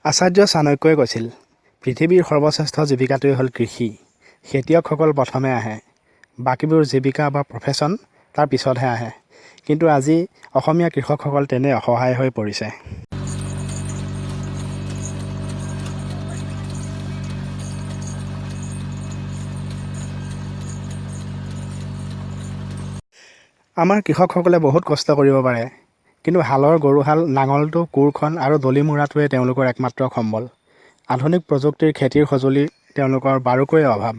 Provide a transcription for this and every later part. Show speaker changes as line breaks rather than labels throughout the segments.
আচাৰ্য চাণক্যই কৈছিল, পৃথিৱীৰ সৰ্বশ্ৰেষ্ঠ জীৱিকাটোৱেই হ'ল কৃষি। খেতিয়কসকল প্ৰথমে আহে, বাকীবোৰ জীৱিকা বা প্ৰফেশ্যন তাৰ পিছতহে আহে। কিন্তু আজি অসমীয়া কৃষকসকল তেনে অসহায় হৈ পৰিছে। আমাৰ কৃষকসকলে বহুত কষ্ট কৰিব পাৰে, কিন্তু হালৰ গৰুহাল, নাঙলটো, কোৰখন আৰু দলিমুৰাটোৱে তেওঁলোকৰ একমাত্ৰ সম্বল। আধুনিক প্ৰযুক্তিৰ খেতিৰ সঁজুলি তেওঁলোকৰ বাৰুকৈয়ে অভাৱ।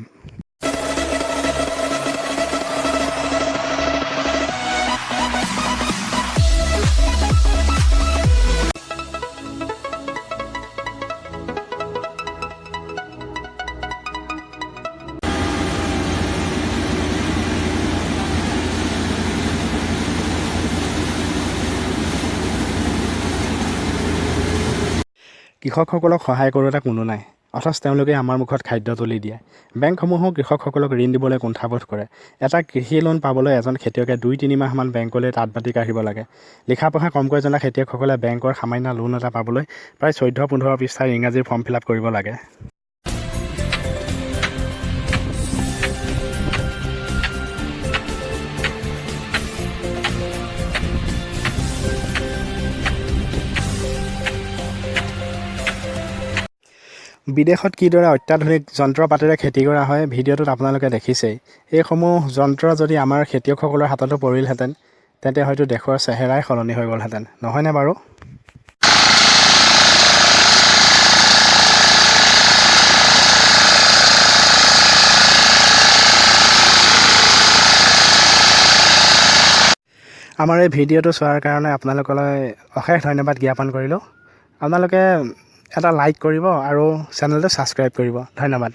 কৃষকসকলক সহায় কৰোঁতা কোনো নাই, অথচ তেওঁলোকে আমাৰ মুখত খাদ্য তুলি দিয়ে। বেংকসমূহেও কৃষকসকলক ঋণ দিবলৈ কুণ্ঠাবোধ কৰে। এটা কৃষি লোন পাবলৈ এজন খেতিয়কে 2-3 মাহমান বেংকলৈ তাঁত-বাতি কাঢ়িব লাগে। লিখা পঢ়া কমকৈ জনা খেতিয়কসকলে বেংকৰ সামান্য লোন এটা পাবলৈ প্ৰায় 14-15 পৃষ্ঠাৰ ইংৰাজীৰ ফৰ্ম ফিল আপ কৰিব লাগে। বিদেশত কিদৰে অত্যাধুনিক যন্ত্ৰ পাতিৰে খেতি কৰা হয় ভিডিঅ'টোত আপোনালোকে দেখিছেই। এইসমূহ যন্ত্ৰ যদি আমাৰ খেতিয়কসকলৰ হাততো পৰিলহেঁতেন, তেন্তে হয়তো দেশৰ চেহেৰাই সলনি হৈ গ'লহেঁতেন, নহয়নে বাৰু? আমাৰ এই ভিডিঅ'টো চোৱাৰ কাৰণে আপোনালোকলৈ অশেষ ধন্যবাদ জ্ঞাপন কৰিলোঁ। আপোনালোকে এটা লাইক কৰিব আৰু চেনেলটো ছাবস্ক্ৰাইব কৰিব। ধন্যবাদ।